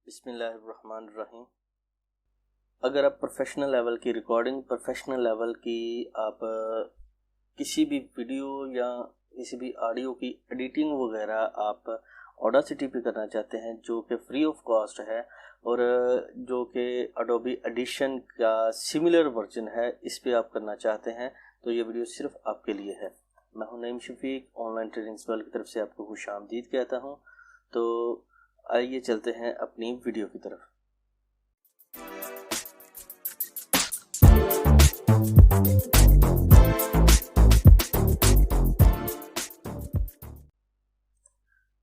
बिस्मिल्लाहिर्रहमानिर्रहीम। अगर आप प्रोफेशनल लेवल की रिकॉर्डिंग, प्रोफेशनल लेवल की आप किसी भी वीडियो या किसी भी ऑडियो की एडिटिंग वगैरह आप ऑडासिटी पे करना चाहते हैं जो कि फ्री ऑफ कॉस्ट है और जो कि एडोबी एडिशन का सिमिलर वर्जन है, इस पे आप करना चाहते हैं तो ये वीडियो सिर्फ आपके लिए है। मैं हूं Naeem Shafiq, Online Trainings World की तरफ से आपको खुशामदीद कहता हूं। तो आइए चलते हैं अपनी वीडियो की तरफ।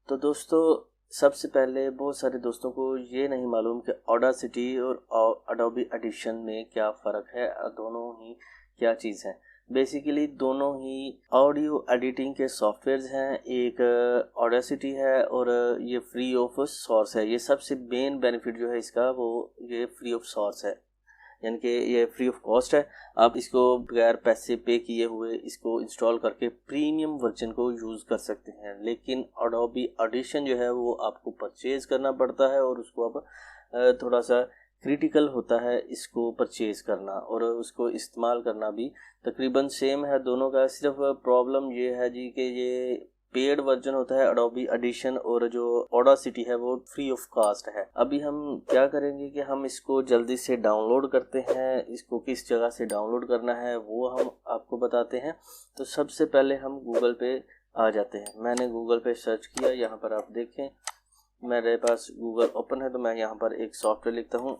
तो दोस्तों, सबसे पहले बहुत सारे दोस्तों को ये नहीं मालूम कि ऑडासिटी और एडोबी एडिशन में क्या फ़र्क है, दोनों ही क्या चीज़ हैं। बेसिकली दोनों ही ऑडियो एडिटिंग के सॉफ्टवेयर्स हैं। एक ऑडासिटी है और ये फ्री ऑफ सोर्स है। ये सबसे मेन बेनिफिट जो है इसका, वो ये फ्री ऑफ सोर्स है, यानी कि ये फ्री ऑफ कॉस्ट है। आप इसको बगैर पैसे पे किए हुए इसको इंस्टॉल करके प्रीमियम वर्जन को यूज़ कर सकते हैं। लेकिन एडोबी एडिशन जो है वो आपको परचेज़ करना पड़ता है और उसको आप थोड़ा सा क्रिटिकल होता है इसको परचेज़ करना, और उसको इस्तेमाल करना भी तकरीबन सेम है दोनों का। सिर्फ प्रॉब्लम ये है जी कि ये पेड वर्जन होता है एडोबी एडिशन, और जो ऑडासिटी है वो फ्री ऑफ कॉस्ट है। अभी हम क्या करेंगे कि हम इसको जल्दी से डाउनलोड करते हैं। इसको किस जगह से डाउनलोड करना है वो हम आपको बताते हैं। तो सबसे पहले हम गूगल पे आ जाते हैं। मैंने गूगल पे सर्च किया, यहाँ पर आप देखें मेरे पास गूगल ओपन है, तो मैं यहाँ पर एक सॉफ्टवेयर लिखता हूँ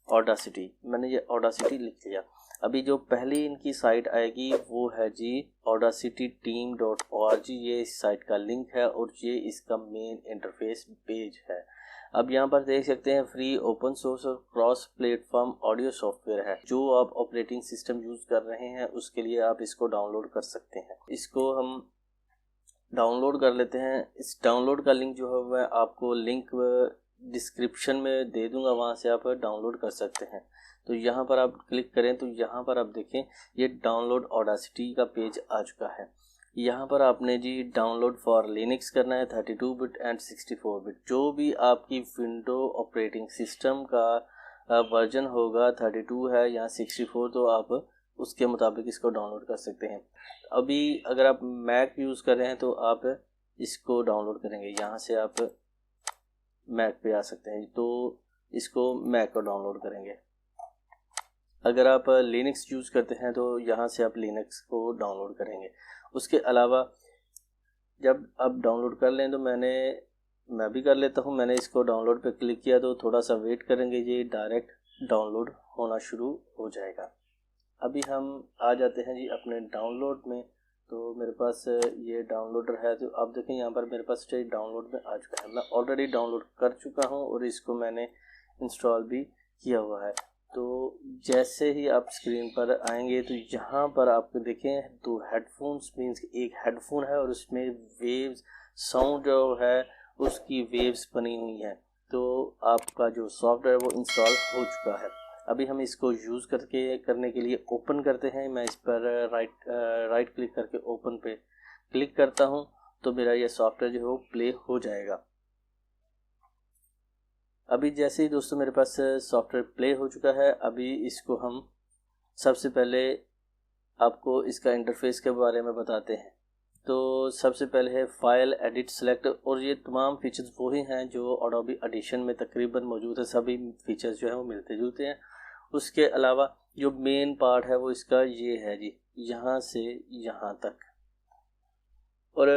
ऑडासिटी। मैंने ये ऑडासिटी लिख लिया। अभी जो पहली इनकी साइट आएगी वो है जी audacityteam.org। ये इस साइट का लिंक है और ये इसका मेन इंटरफेस पेज है। अब यहाँ पर देख सकते हैं फ्री ओपन सोर्स और क्रॉस प्लेटफॉर्म ऑडियो सॉफ्टवेयर है। जो आप ऑपरेटिंग सिस्टम यूज़ कर रहे हैं उसके लिए आप इसको डाउनलोड कर सकते हैं। इसको हम डाउनलोड कर लेते हैं। इस डाउनलोड का लिंक जो है मैं आपको लिंक डिस्क्रिप्शन में दे दूंगा, वहाँ से आप डाउनलोड कर सकते हैं। तो यहाँ पर आप क्लिक करें तो यहाँ पर आप देखें ये डाउनलोड ऑडासिटी का पेज आ चुका है। यहाँ पर आपने जी डाउनलोड फॉर लिनक्स करना है, 32 बिट एंड 64 बिट। जो भी आपकी विंडो ऑपरेटिंग सिस्टम का वर्जन होगा, 32 है या 64, तो आप उसके मुताबिक इसको डाउनलोड कर सकते हैं। अभी अगर आप मैक यूज़ कर रहे हैं तो आप इसको डाउनलोड करेंगे, यहाँ से आप मैक पे आ सकते हैं तो इसको मैक को डाउनलोड करेंगे। अगर आप लिनक्स यूज़ करते हैं तो यहाँ से आप लिनक्स को डाउनलोड करेंगे। उसके अलावा जब आप डाउनलोड कर लें तो मैं भी कर लेता हूँ। मैंने इसको डाउनलोड पे क्लिक किया तो थोड़ा सा वेट करेंगे, ये डायरेक्ट डाउनलोड होना शुरू हो जाएगा। अभी हम आ जाते हैं जी अपने डाउनलोड में। तो मेरे पास ये डाउनलोडर है, तो आप देखें यहाँ पर मेरे पास ये डाउनलोड में आ चुका है। मैं ऑलरेडी डाउनलोड कर चुका हूँ और इसको मैंने इंस्टॉल भी किया हुआ है। तो जैसे ही आप स्क्रीन पर आएंगे तो यहाँ पर आपको देखें दो हेडफोन्स, मीन्स एक हेडफोन है और उसमें वेव्स साउंड जो है उसकी वेव्स बनी हुई हैं। तो आपका जो सॉफ्टवेयर वो इंस्टॉल हो चुका है। अभी हम इसको यूज़ करने के लिए ओपन करते हैं। मैं इस पर राइट क्लिक करके ओपन पे क्लिक करता हूं तो मेरा ये सॉफ्टवेयर जो है वो प्ले हो जाएगा। अभी जैसे ही दोस्तों मेरे पास सॉफ्टवेयर प्ले हो चुका है, अभी इसको हम सबसे पहले आपको इसका इंटरफेस के बारे में बताते हैं। तो सबसे पहले है फाइल एडिट सेलेक्ट, और ये तमाम फीचर्स वही हैं जो एडोबी एडिशन में तकरीबन मौजूद है। सभी फीचर्स जो हैं वो मिलते जुलते हैं। उसके अलावा जो मेन पार्ट है वो इसका ये है जी, यहाँ से यहाँ तक। और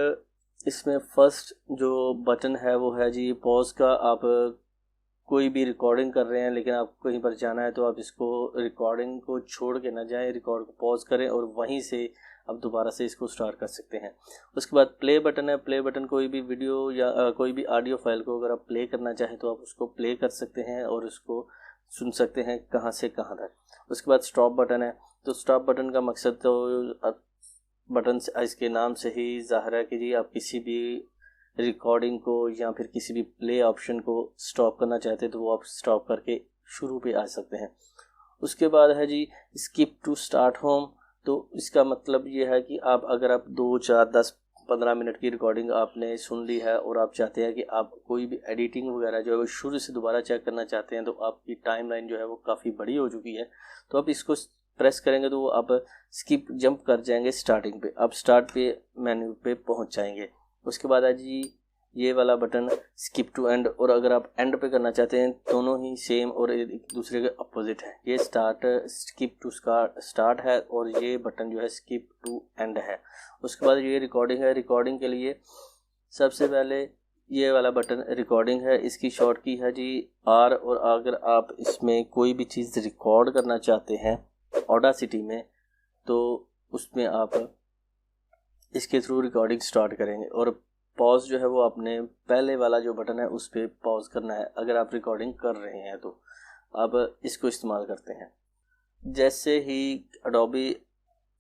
इसमें फर्स्ट जो बटन है वो है जी पॉज का। आप कोई भी रिकॉर्डिंग कर रहे हैं लेकिन आपको कहीं पर जाना है तो आप इसको रिकॉर्डिंग को छोड़ के ना जाएं, रिकॉर्ड को पॉज करें और वहीं से आप दोबारा से इसको स्टार्ट कर सकते हैं। उसके बाद प्ले बटन है। प्ले बटन कोई भी वीडियो या कोई भी ऑडियो फाइल को अगर आप प्ले करना चाहें तो आप उसको प्ले कर सकते हैं और उसको सुन सकते हैं कहाँ से कहाँ तक। उसके बाद स्टॉप बटन है। तो स्टॉप बटन का मकसद तो बटन से इसके नाम से ही ज़ाहिर है कि जी आप किसी भी रिकॉर्डिंग को या फिर किसी भी प्ले ऑप्शन को स्टॉप करना चाहते हैं तो वो आप स्टॉप करके शुरू पे आ सकते हैं। उसके बाद है जी स्किप टू स्टार्ट होम। तो इसका मतलब ये है कि अगर आप 2, 4, 10 15 मिनट की रिकॉर्डिंग आपने सुन ली है और आप चाहते हैं कि आप कोई भी एडिटिंग वगैरह जो है वो शुरू से दोबारा चेक करना चाहते हैं, तो आपकी टाइमलाइन जो है वो काफ़ी बड़ी हो चुकी है, तो आप इसको प्रेस करेंगे तो आप स्किप जंप कर जाएंगे स्टार्टिंग पे, आप स्टार्ट पे मेन्यू पे पहुंच जाएंगे। उसके बाद आज ये वाला बटन स्किप टू एंड, और अगर आप एंड पे करना चाहते हैं दोनों ही सेम और एक दूसरे के अपोजिट है। ये स्किप टू स्टार्ट है और ये बटन जो है स्किप टू एंड है। उसके बाद ये रिकॉर्डिंग है, रिकॉर्डिंग के लिए सबसे पहले ये वाला बटन रिकॉर्डिंग है, इसकी शॉर्ट की है जी आर, और अगर आप इसमें कोई भी चीज़ रिकॉर्ड करना चाहते हैं ऑडासिटी में तो उसमें आप इसके थ्रू रिकॉर्डिंग स्टार्ट करेंगे, और पॉज जो है वो आपने पहले वाला जो बटन है उस पर पॉज करना है अगर आप रिकॉर्डिंग कर रहे हैं, तो आप इसको इस्तेमाल करते हैं। जैसे ही एडोबी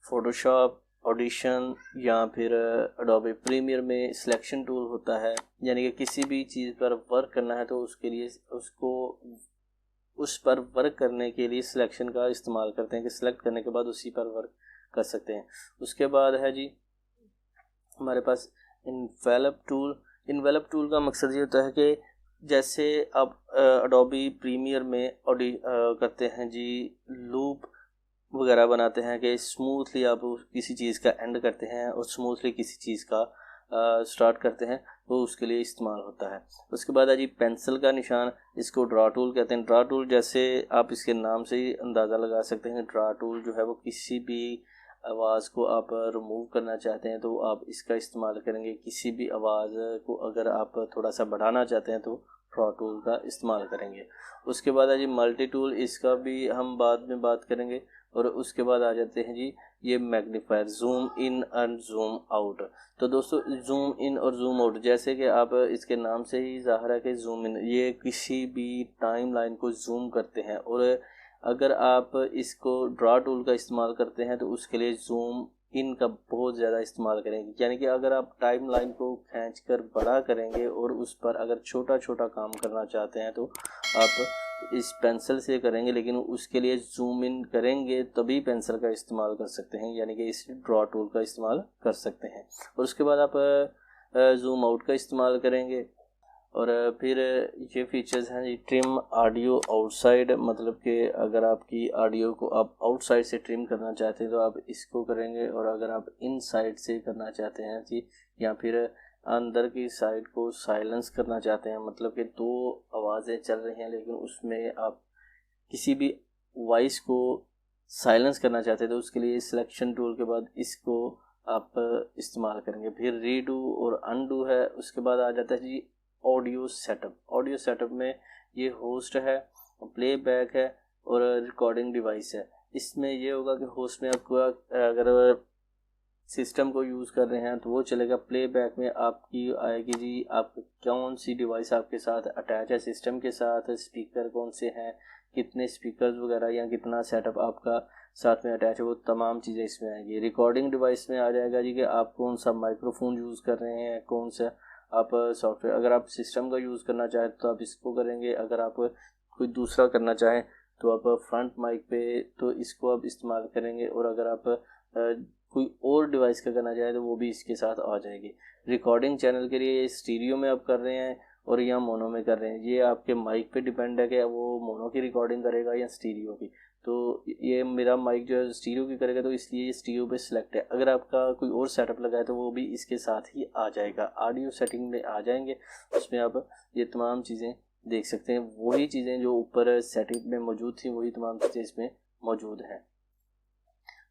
फोटोशॉप, ऑडिशन या फिर एडोबी प्रीमियर में सिलेक्शन टूल होता है, यानी कि किसी भी चीज़ पर वर्क करना है तो उसके लिए उस पर वर्क करने के लिए सिलेक्शन का इस्तेमाल करते हैं कि सिलेक्ट करने के बाद उसी पर वर्क कर सकते हैं। उसके बाद है जी हमारे पास इन्वेलप टूल का मकसद ये होता है कि जैसे आप एडोबी प्रीमियर में करते हैं जी लूप वगैरह बनाते हैं कि स्मूथली आप किसी चीज़ का एंड करते हैं और स्मूथली किसी चीज़ का स्टार्ट करते हैं, तो उसके लिए इस्तेमाल होता है। उसके बाद है जी पेंसिल का निशान, इसको ड्रा टूल कहते हैं। ड्रा टूल जैसे आप इसके नाम से ही अंदाज़ा लगा सकते हैं, ड्रा टूल जो है वो किसी भी आवाज़ को आप रिमूव करना चाहते हैं तो आप इसका इस्तेमाल करेंगे। किसी भी आवाज़ को अगर आप थोड़ा सा बढ़ाना चाहते हैं तो ड्रा टूल का इस्तेमाल करेंगे। उसके बाद है जी मल्टी टूल, इसका भी हम बाद में बात करेंगे। और उसके बाद आ जाते हैं जी ये magnifier, zoom in and zoom out. तो दोस्तों जूम इन और जूम आउट जैसे कि आप इसके नाम से ही ज़ाहिर है कि जूम इन ये किसी भी टाइम लाइन को जूम करते हैं, और अगर आप इसको ड्रा टूल का इस्तेमाल करते हैं तो उसके लिए जूम इन का बहुत ज़्यादा इस्तेमाल करेंगे। यानी कि अगर आप टाइम लाइन को खींच कर बड़ा करेंगे और उस पर अगर छोटा छोटा काम करना चाहते हैं तो आप इस पेंसिल से करेंगे, लेकिन उसके लिए जूम इन करेंगे तभी पेंसिल का इस्तेमाल कर सकते हैं, यानी कि इस ड्रा टूल का इस्तेमाल कर सकते हैं। और उसके बाद आप जूम आउट का इस्तेमाल करेंगे। और फिर ये फीचर्स हैं जी ट्रिम ऑडियो आउटसाइड, मतलब कि अगर आपकी ऑडियो को आप आउटसाइड से ट्रिम करना चाहते हैं तो आप इसको करेंगे, और अगर आप इनसाइड से करना चाहते हैं जी या फिर अंदर की साइड को साइलेंस करना चाहते हैं, मतलब कि दो आवाज़ें चल रही हैं लेकिन उसमें आप किसी भी वॉइस को साइलेंस करना चाहते हैं तो उसके लिए सिलेक्शन टूल के बाद इसको आप इस्तेमाल करेंगे। फिर रीडू और अनडू है। उसके बाद आ जाता है जी ऑडियो सेटअप में ये होस्ट है, प्लेबैक है और रिकॉर्डिंग डिवाइस है। इसमें ये होगा कि होस्ट में आपको अगर सिस्टम को यूज़ कर रहे हैं तो वो चलेगा। प्लेबैक में आपकी आएगी जी आप कौन सी डिवाइस आपके साथ अटैच है सिस्टम के साथ, स्पीकर कौन से हैं, कितने स्पीकर्स वगैरह या कितना सेटअप आपका साथ में अटैच है, वो तमाम चीज़ें इसमें आएंगी। रिकॉर्डिंग डिवाइस में आ जाएगा जी कि आप कौन सा माइक्रोफोन यूज़ कर रहे हैं, कौन सा आप सॉफ्टवेयर, अगर आप सिस्टम का यूज़ करना चाहें तो आप इसको करेंगे, अगर आप कोई दूसरा करना चाहें तो आप फ्रंट माइक पे तो इसको आप इस्तेमाल करेंगे, और अगर आप कोई और डिवाइस का करना चाहें तो वो भी इसके साथ आ जाएगी। रिकॉर्डिंग चैनल के लिए ये स्टीरियो में आप कर रहे हैं और या मोनो में कर रहे हैं, ये आपके माइक पे डिपेंड है कि वो मोनो की रिकॉर्डिंग करेगा या स्टीरियो की। तो ये मेरा माइक जो है स्टीरियो की करेगा तो इसलिए ये स्टीरियो पे सिलेक्ट है। अगर आपका कोई और सेटअप लगा है तो वो भी इसके साथ ही आ जाएगा। ऑडियो सेटिंग में आ जाएंगे, उसमें आप ये तमाम चीज़ें देख सकते हैं, वही चीज़ें जो ऊपर सेटिंग में मौजूद थी वही तमाम चीज़ें इसमें मौजूद हैं।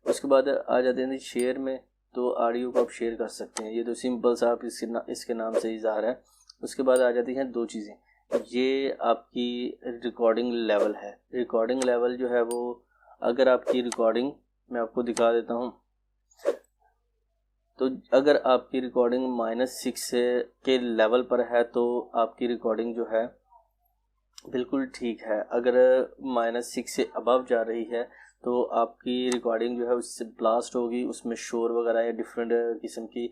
उसके बाद आ जाते हैं शेयर में, तो ऑडियो को आप शेयर कर सकते हैं, ये तो सिंपल सा आप इसके नाम से ही ज़ाहिर है। उसके बाद आ जाती हैं दो चीज़ें, ये आपकी रिकॉर्डिंग लेवल है। रिकॉर्डिंग लेवल जो है वो अगर आपकी रिकॉर्डिंग मैं आपको दिखा देता हूँ, तो अगर आपकी रिकॉर्डिंग -6 के लेवल पर है तो आपकी रिकॉर्डिंग जो है बिल्कुल ठीक है। अगर -6 से अबव जा रही है तो आपकी रिकॉर्डिंग जो है उससे ब्लास्ट होगी, उसमें शोर वगैरह या डिफरेंट किस्म की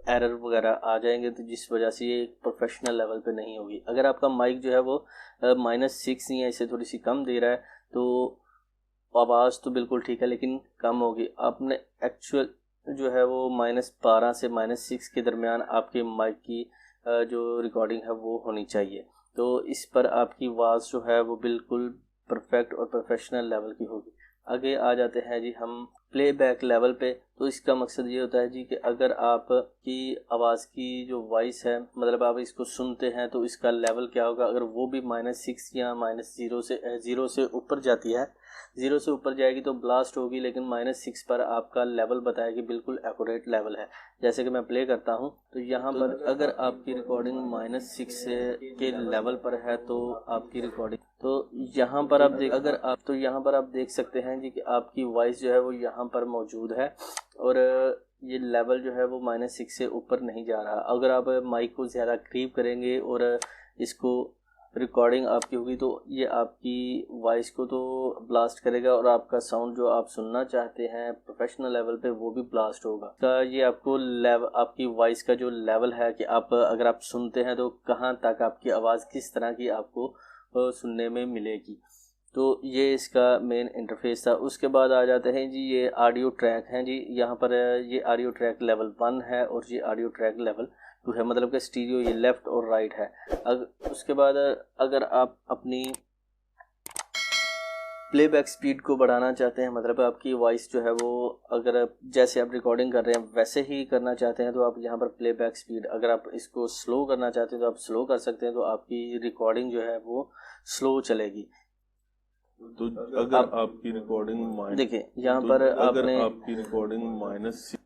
एरर वगैरह आ जाएंगे, तो जिस वजह से ये प्रोफेशनल लेवल पे नहीं होगी। अगर आपका माइक जो है वो -6 नहीं है, इससे थोड़ी सी कम दे रहा है, तो आवाज़ तो बिल्कुल ठीक है लेकिन कम होगी। आपने एक्चुअल जो है वो -12 से -6 के दरमियान आपके माइक की जो रिकॉर्डिंग है वो होनी चाहिए। तो इस पर आपकी आवाज़ जो है वो बिल्कुल परफेक्ट और प्रोफेशनल लेवल की होगी। आगे आ जाते हैं जी हम प्लेबैक लेवल पे। तो इसका मकसद ये होता है जी कि अगर आप की आवाज़ की जो वॉइस है, मतलब आप इसको सुनते हैं तो इसका लेवल क्या होगा। अगर वो भी -6 या -0 से ऊपर जाती है, 0 से ऊपर जाएगी तो ब्लास्ट होगी, लेकिन -6 पर आपका लेवल बताएगी बिल्कुल एक्यूरेट लेवल है। जैसे कि मैं प्ले करता हूँ तो यहाँ पर अगर आपकी रिकॉर्डिंग -6 से के लेवल पर है तो आपकी रिकॉर्डिंग, तो यहाँ पर आप देख सकते हैं जी कि आपकी वॉइस जो है वो यहाँ पर मौजूद है और ये लेवल जो है वो -6 से ऊपर नहीं जा रहा। अगर आप माइक को ज़्यादा क्रीप करेंगे और इसको रिकॉर्डिंग आपकी होगी तो ये आपकी वॉइस को तो ब्लास्ट करेगा और आपका साउंड जो आप सुनना चाहते हैं प्रोफेशनल लेवल पे वो भी ब्लास्ट होगा। का ये आपको लेवल, आपकी वॉइस का जो लेवल है कि आप अगर आप सुनते हैं तो कहाँ तक आपकी आवाज़ किस तरह की आपको सुनने में मिलेगी। तो ये इसका मेन इंटरफेस था। उसके बाद आ जाते हैं जी ये ऑडियो ट्रैक हैं जी। यहाँ पर ये ऑडियो ट्रैक लेवल 1 है और ये ऑडियो ट्रैक लेवल 2 है, मतलब कि स्टीरियो ये लेफ़्ट और राइट है। उसके बाद अगर आप अपनी प्लेबैक स्पीड को बढ़ाना चाहते हैं, मतलब आपकी वॉइस जो है वो अगर जैसे आप रिकॉर्डिंग कर रहे हैं वैसे ही करना चाहते हैं तो आप यहाँ पर प्लेबैक स्पीड, अगर आप इसको स्लो करना चाहते हैं तो आप स्लो कर सकते हैं, तो आपकी रिकॉर्डिंग जो है वो स्लो चलेगी। तो अगर आपकी रिकॉर्डिंग देखिए यहाँ पर आपने आपकी रिकॉर्डिंग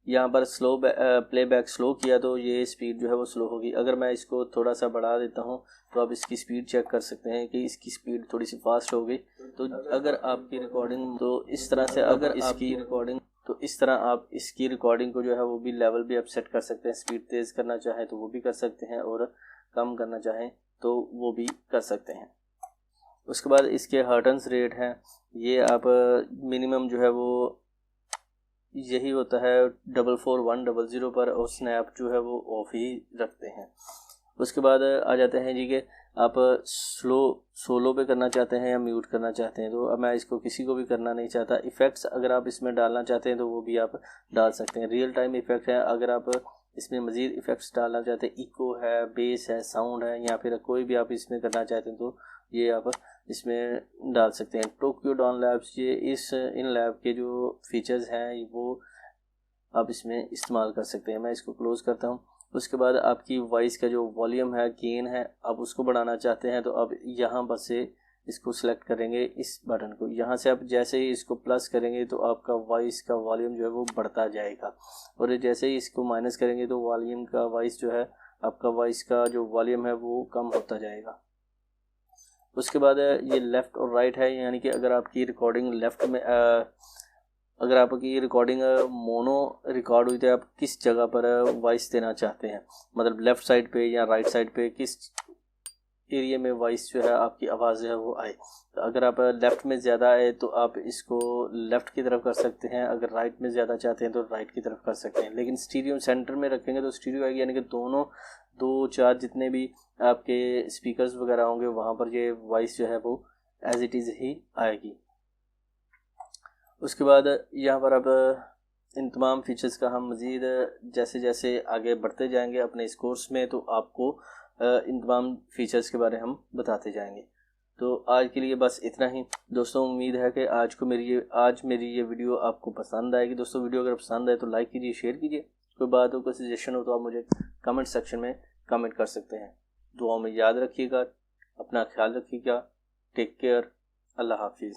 यहाँ पर स्लो प्लेबैक स्लो किया तो ये स्पीड जो है वो स्लो होगी। अगर मैं इसको थोड़ा सा बढ़ा देता हूँ तो आप इसकी स्पीड चेक कर सकते हैं कि इसकी स्पीड थोड़ी सी फास्ट हो गई। तो अगर आपकी रिकॉर्डिंग तो इस तरह से आप इसकी रिकॉर्डिंग को जो है वो भी लेवल भी आप सेट कर सकते हैं। स्पीड तेज़ करना चाहें तो वो भी कर सकते हैं और कम करना चाहें तो वो भी कर सकते हैं। उसके बाद इसके हर्टन्स रेट हैं, ये आप मिनिमम जो है वो यही होता है 44100 पर, और स्नैप जो है वो ऑफ ही रखते हैं। उसके बाद आ जाते हैं जी कि आप सोलो पे करना चाहते हैं या म्यूट करना चाहते हैं। तो अब मैं इसको किसी को भी करना नहीं चाहता। इफ़ेक्ट्स अगर आप इसमें डालना चाहते हैं तो वो भी आप डाल सकते हैं। रियल टाइम इफ़ेक्ट है, अगर आप इसमें मज़ीद इफ़ेक्ट्स डालना चाहते हैं, इको है, बेस है, साउंड है, या फिर कोई भी आप इसमें करना चाहते हैं तो ये आप इसमें डाल सकते हैं। टोक्यो डॉन लैब्स, ये इन लैब के जो फीचर्स हैं वो आप इसमें इस्तेमाल कर सकते हैं। मैं इसको क्लोज करता हूँ। उसके बाद आपकी वॉइस का जो वॉल्यूम है, गेन है, आप उसको बढ़ाना चाहते हैं तो अब यहाँ पर से इसको सिलेक्ट करेंगे, इस बटन को। यहाँ से आप जैसे ही इसको प्लस करेंगे तो आपका वॉइस का वॉल्यूम जो है वो बढ़ता जाएगा, और जैसे ही इसको माइनस करेंगे तो वॉल्यूम का वॉइस जो है, आपका वॉइस का जो वॉल्यूम है वो कम होता जाएगा। उसके बाद ये लेफ़्ट और राइट है, यानी कि अगर आपकी रिकॉर्डिंग लेफ़्ट में अगर आपकी रिकॉर्डिंग मोनो रिकॉर्ड हुई तो आप किस जगह पर वॉइस देना चाहते हैं, मतलब लेफ़्ट साइड पे या राइट साइड पे, किस एरिया में वॉइस जो है आपकी आवाज़ जो है वो आए। तो अगर आप लेफ़्ट में ज़्यादा आए तो आप इसको लेफ़्ट की तरफ कर सकते हैं, अगर राइट में ज़्यादा चाहते हैं तो राइट की तरफ कर सकते हैं। लेकिन स्टीरियो सेंटर में रखेंगे तो स्टीरियो आएगी, यानी कि दोनों 2-4 जितने भी आपके स्पीकर्स वगैरह होंगे वहाँ पर ये वॉइस जो है वो एज इट इज़ ही आएगी। उसके बाद यहाँ पर अब इन तमाम फीचर्स का हम मज़ीद जैसे जैसे आगे बढ़ते जाएंगे अपने इस कोर्स में तो आपको इन तमाम फीचर्स के बारे में हम बताते जाएंगे। तो आज के लिए बस इतना ही दोस्तों। उम्मीद है कि आज मेरी ये वीडियो आपको पसंद आएगी। दोस्तों वीडियो अगर पसंद आए तो लाइक कीजिए, शेयर कीजिए। कोई बात हो, कोई सजेशन हो तो आप मुझे कमेंट सेक्शन में कमेंट कर सकते हैं। दुआओं में याद रखिएगा, अपना ख्याल रखिएगा। टेक केयर, अल्लाह हाफिज़।